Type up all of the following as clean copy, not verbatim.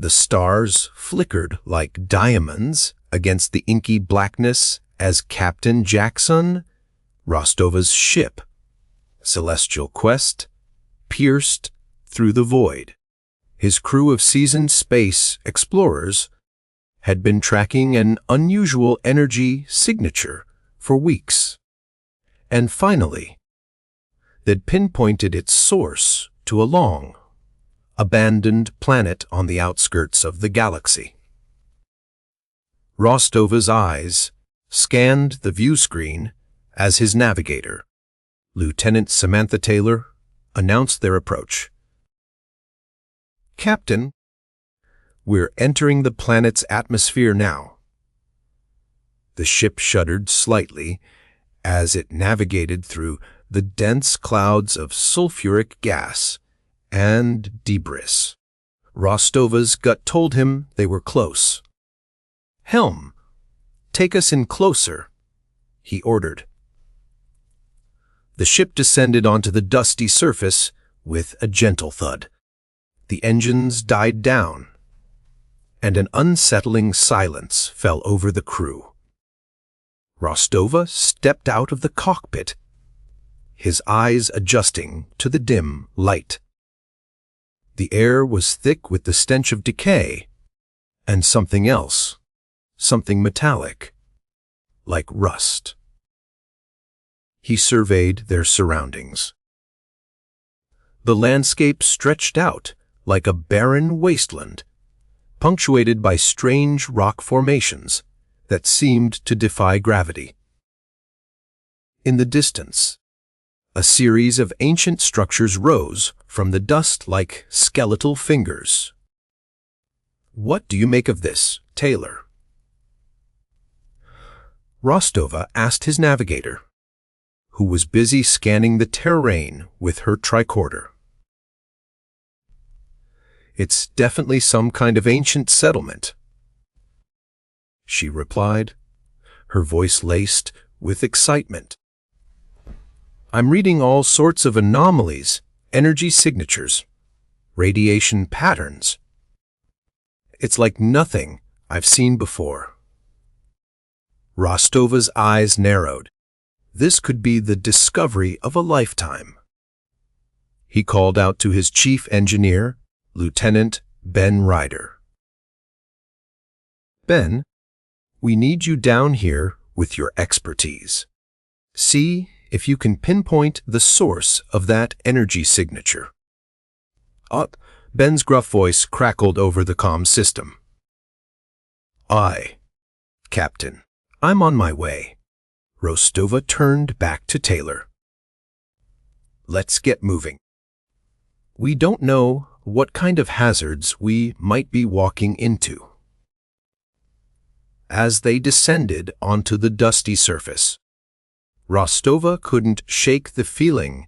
The stars flickered like diamonds against the inky blackness as Captain Jackson, Rostova's ship, celestial quest, pierced through the void. His crew of seasoned space explorers had been tracking an unusual energy signature for weeks. And finally, they'd pinpointed its source to a long, abandoned planet on the outskirts of the galaxy. Rostova's eyes scanned the view screen as his navigator, Lieutenant Samantha Taylor, announced their approach. "Captain, we're entering the planet's atmosphere now." The ship shuddered slightly as it navigated through the dense clouds of sulfuric gas and debris. Rostova's gut told him they were close. "Helm, take us in closer," he ordered. The ship descended onto the dusty surface with a gentle thud. The engines died down, and an unsettling silence fell over the crew. Rostova stepped out of the cockpit, his eyes adjusting to the dim light. The air was thick with the stench of decay and something else, something metallic, like rust. He surveyed their surroundings. The landscape stretched out like a barren wasteland, punctuated by strange rock formations that seemed to defy gravity. In the distance, a series of ancient structures rose from the dust like skeletal fingers. "What do you make of this, Taylor?" Rostova asked his navigator, who was busy scanning the terrain with her tricorder. "It's definitely some kind of ancient settlement," she replied, her voice laced with excitement. "I'm reading all sorts of anomalies, energy signatures, radiation patterns. It's like nothing I've seen before." Rostova's eyes narrowed. This could be the discovery of a lifetime. He called out to his chief engineer, Lieutenant Ben Ryder. "Ben, we need you down here with your expertise. See if you can pinpoint the source of that energy signature." Ben's gruff voice crackled over the comm system. "Aye, Captain, I'm on my way." Rostova turned back to Taylor. "Let's get moving. We don't know what kind of hazards we might be walking into." As they descended onto the dusty surface, Rostova couldn't shake the feeling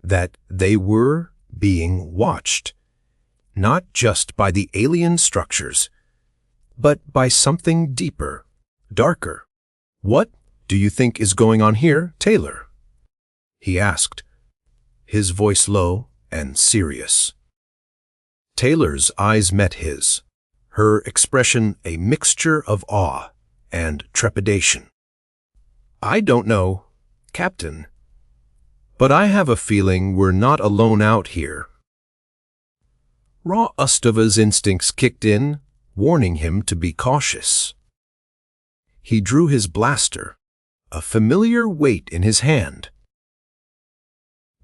that they were being watched, not just by the alien structures, but by something deeper, darker. "What do you think is going on here, Taylor?" he asked, his voice low and serious. Taylor's eyes met his, her expression a mixture of awe and trepidation. "I don't know, Captain, but I have a feeling we're not alone out here." Rostova's instincts kicked in, warning him to be cautious. He drew his blaster, a familiar weight in his hand.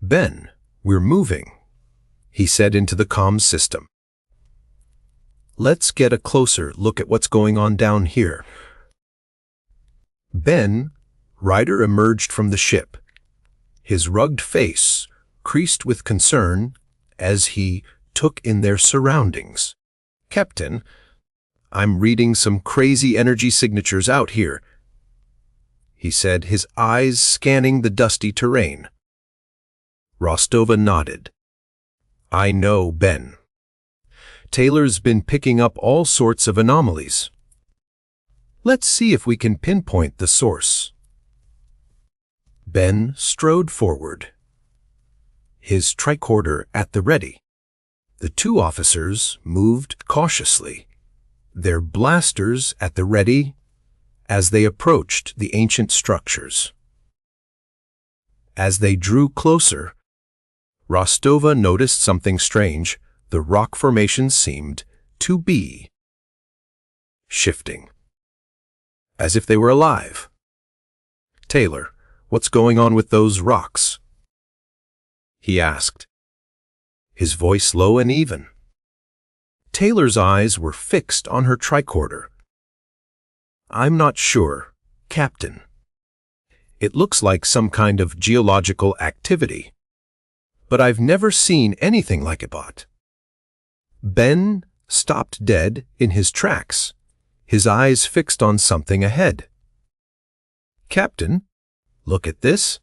"Ben, we're moving," he said into the comms system. "Let's get a closer look at what's going on down here." Ben Ryder emerged from the ship, his rugged face creased with concern as he took in their surroundings. "Captain, I'm reading some crazy energy signatures out here," he said, his eyes scanning the dusty terrain. Rostova nodded. "I know, Ben. Taylor's been picking up all sorts of anomalies. Let's see if we can pinpoint the source." Ben strode forward, his tricorder at the ready. The two officers moved cautiously, their blasters at the ready as they approached the ancient structures. As they drew closer, Rostova noticed something strange. The rock formations seemed to be shifting, as if they were alive. "Taylor, what's going on with those rocks?" he asked, his voice low and even. Taylor's eyes were fixed on her tricorder. "I'm not sure, Captain. It looks like some kind of geological activity, but I've never seen anything like it." Ben stopped dead in his tracks, his eyes fixed on something ahead. "Captain, look at this."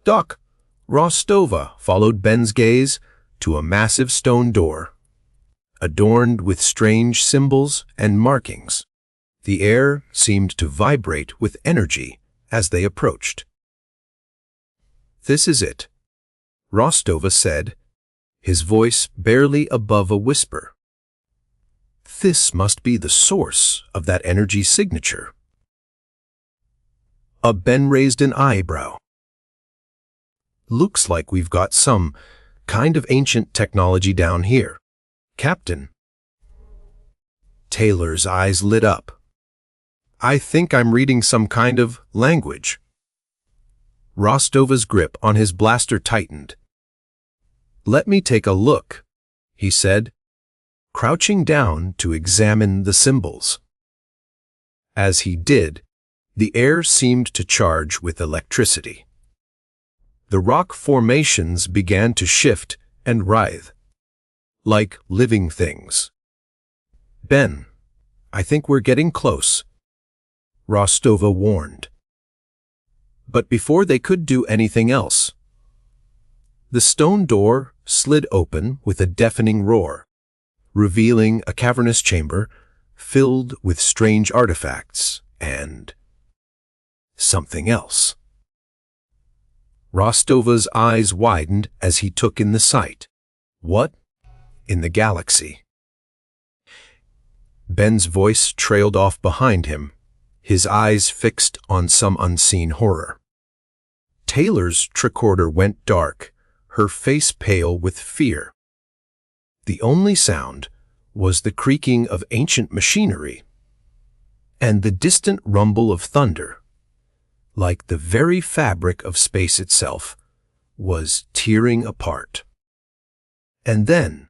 "Doc." Rostova followed Ben's gaze to a massive stone door, adorned with strange symbols and markings. The air seemed to vibrate with energy as they approached. "This is it," Rostova said, his voice barely above a whisper. "This must be the source of that energy signature." Ben raised an eyebrow. "Looks like we've got some kind of ancient technology down here, Captain." Taylor's eyes lit up. "I think I'm reading some kind of language." Rostova's grip on his blaster tightened. "Let me take a look," he said, crouching down to examine the symbols. As he did, the air seemed to charge with electricity. The rock formations began to shift and writhe, like living things. "Ben, I think we're getting close," Rostova warned. But before they could do anything else, the stone door slid open with a deafening roar, revealing a cavernous chamber filled with strange artifacts and something else. Rostova's eyes widened as he took in the sight. "What in the galaxy?" Ben's voice trailed off behind him, his eyes fixed on some unseen horror. Taylor's tricorder went dark, her face pale with fear. The only sound was the creaking of ancient machinery and the distant rumble of thunder, like the very fabric of space itself was tearing apart. And then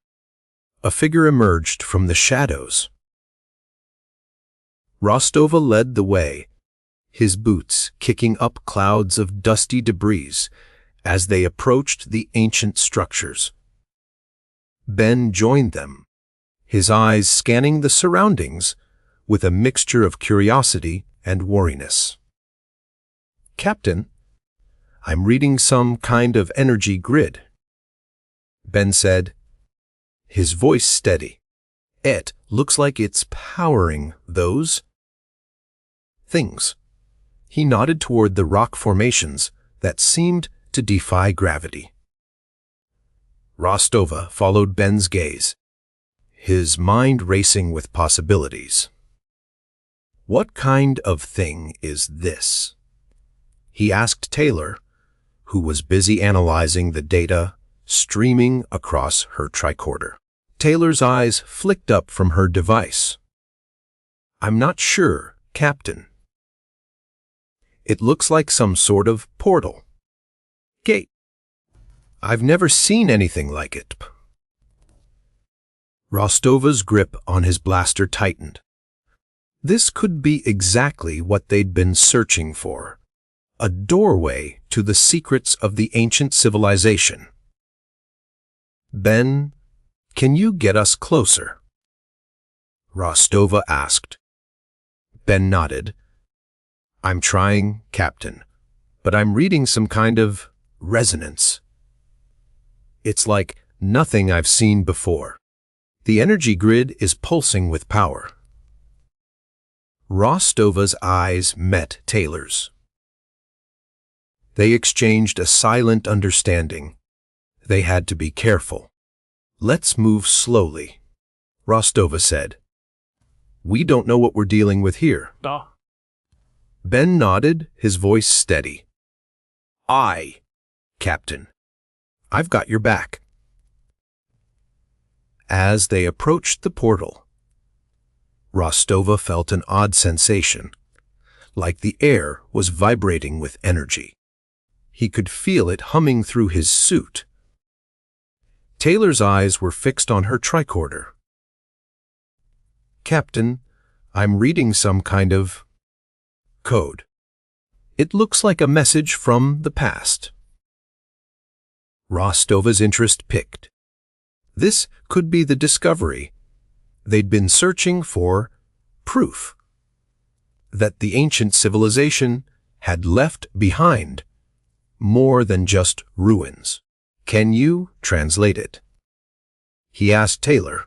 a figure emerged from the shadows. Rostova led the way, his boots kicking up clouds of dusty debris as they approached the ancient structures. Ben joined them, his eyes scanning the surroundings with a mixture of curiosity and wariness. "Captain, I'm reading some kind of energy grid," Ben said, his voice steady. "It looks like it's powering those things." He nodded toward the rock formations that seemed to defy gravity. Rostova followed Ben's gaze, his mind racing with possibilities. "What kind of thing is this?" he asked Taylor, who was busy analyzing the data streaming across her tricorder. Taylor's eyes flicked up from her device. "I'm not sure, Captain. It looks like some sort of portal. Gate. I've never seen anything like it." Rostova's grip on his blaster tightened. This could be exactly what they'd been searching for. A doorway to the secrets of the ancient civilization. "Ben, can you get us closer?" Rostova asked. Ben nodded. "I'm trying, Captain, but I'm reading some kind of resonance. It's like nothing I've seen before. The energy grid is pulsing with power." Rostova's eyes met Taylor's. They exchanged a silent understanding. They had to be careful. "Let's move slowly," Rostova said. "We don't know what we're dealing with here." Da. Ben nodded, his voice steady. "Aye, Captain. I've got your back." As they approached the portal, Rostova felt an odd sensation, like the air was vibrating with energy. He could feel it humming through his suit. Taylor's eyes were fixed on her tricorder. "Captain, I'm reading some kind of code. It looks like a message from the past." Rostova's interest piqued. This could be the discovery they'd been searching for, proof that the ancient civilization had left behind more than just ruins. "Can you translate it?" he asked Taylor.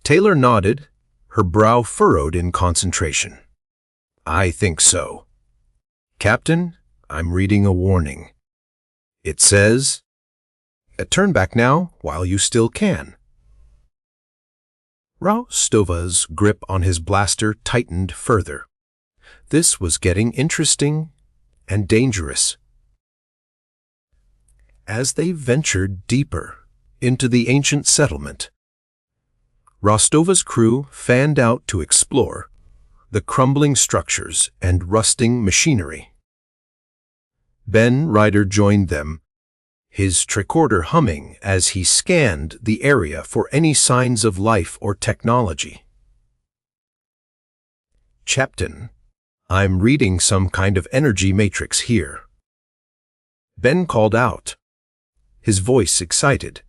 Taylor nodded, her brow furrowed in concentration. "I think so. Captain, I'm reading a warning. It says, 'Turn back now while you still can.'" Rostova's grip on his blaster tightened further. This was getting interesting and dangerous. As they ventured deeper into the ancient settlement, Rostova's crew fanned out to explore the crumbling structures and rusting machinery. Ben Ryder joined them, his tricorder humming as he scanned the area for any signs of life or technology. "Captain, I'm reading some kind of energy matrix here," Ben called out, his voice excited.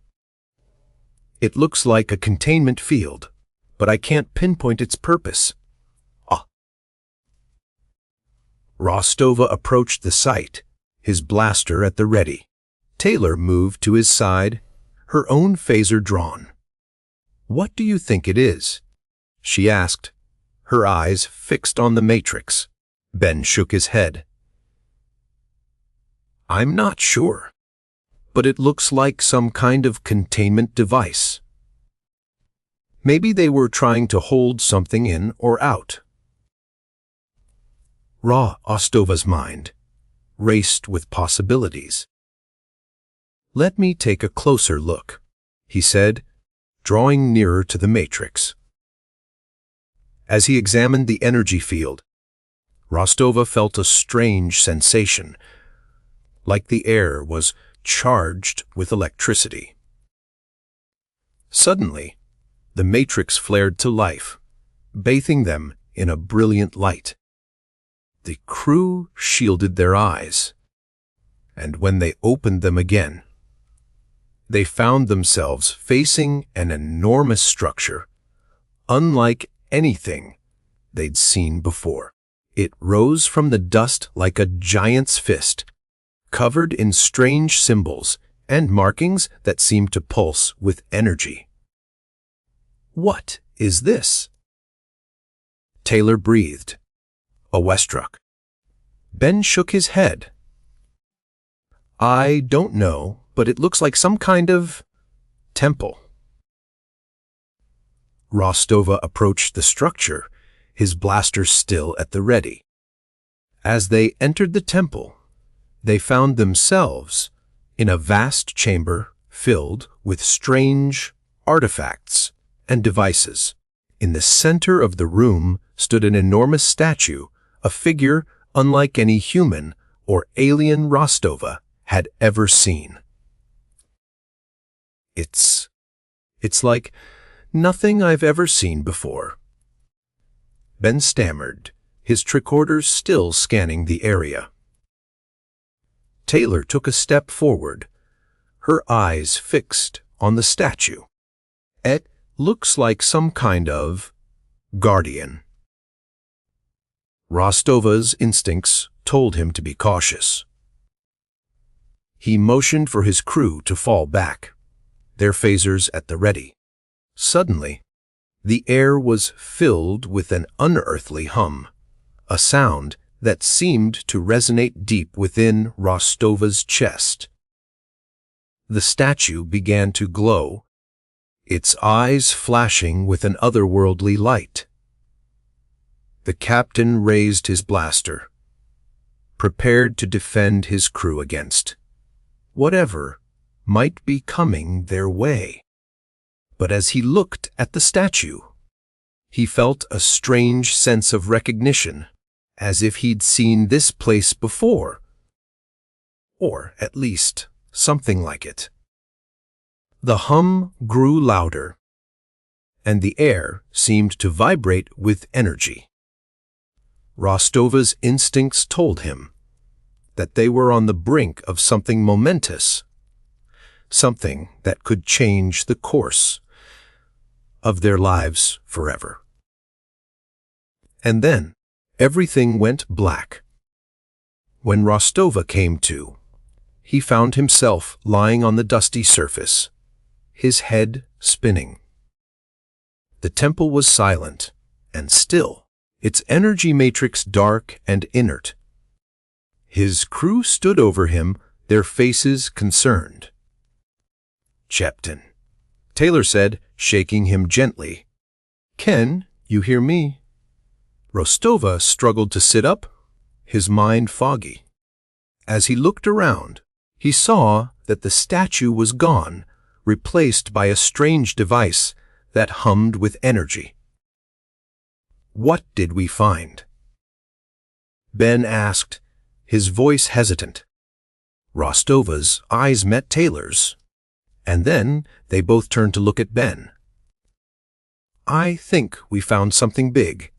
"It looks like a containment field, but I can't pinpoint its purpose." "Ah." Rostova approached the site, his blaster at the ready. Taylor moved to his side, her own phaser drawn. "What do you think it is?" she asked, her eyes fixed on the matrix. Ben shook his head. "I'm not sure, but it looks like some kind of containment device. Maybe they were trying to hold something in or out." Rostova's mind raced with possibilities. "Let me take a closer look," he said, drawing nearer to the matrix. As he examined the energy field, Rostova felt a strange sensation, like the air was charged with electricity. Suddenly, the matrix flared to life, bathing them in a brilliant light. The crew shielded their eyes, and when they opened them again, they found themselves facing an enormous structure, unlike anything they'd seen before. It rose from the dust like a giant's fist, covered in strange symbols and markings that seemed to pulse with energy. "What is this?" Taylor breathed, awestruck. Ben shook his head. "I don't know, but it looks like some kind of temple." Rostova approached the structure, his blaster still at the ready. As they entered the temple, they found themselves in a vast chamber filled with strange artifacts and devices. In the center of the room stood an enormous statue, a figure unlike any human or alien Rostova had ever seen. It's like nothing I've ever seen before," Ben stammered, his tricorder still scanning the area. Taylor took a step forward, her eyes fixed on the statue. "It looks like some kind of guardian." Rostova's instincts told him to be cautious. He motioned for his crew to fall back, their phasers at the ready. Suddenly, the air was filled with an unearthly hum, a sound that seemed to resonate deep within Rostova's chest. The statue began to glow, its eyes flashing with an otherworldly light. The captain raised his blaster, prepared to defend his crew against whatever might be coming their way. But as he looked at the statue, he felt a strange sense of recognition, as if he'd seen this place before, or at least something like it. The hum grew louder, and the air seemed to vibrate with energy. Rostova's instincts told him that they were on the brink of something momentous, something that could change the course of their lives forever. And then everything went black. When Rostova came to, he found himself lying on the dusty surface, his head spinning. The temple was silent and still, its energy matrix dark and inert. His crew stood over him, their faces concerned. "Captain," Taylor said, shaking him gently. "Can you hear me?" Rostova struggled to sit up, his mind foggy. As he looked around, he saw that the statue was gone, replaced by a strange device that hummed with energy. "What did we find?" Ben asked, his voice hesitant. Rostova's eyes met Taylor's, and then they both turned to look at Ben. "I think we found something big,"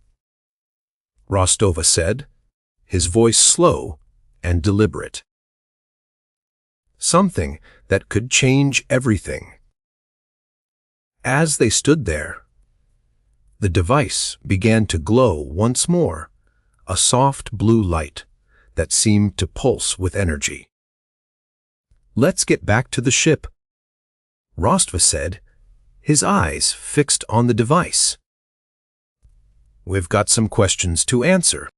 Rostova said, his voice slow and deliberate. "Something that could change everything." As they stood there, the device began to glow once more, a soft blue light that seemed to pulse with energy. "Let's get back to the ship," Rostova said, his eyes fixed on the device. "We've got some questions to answer."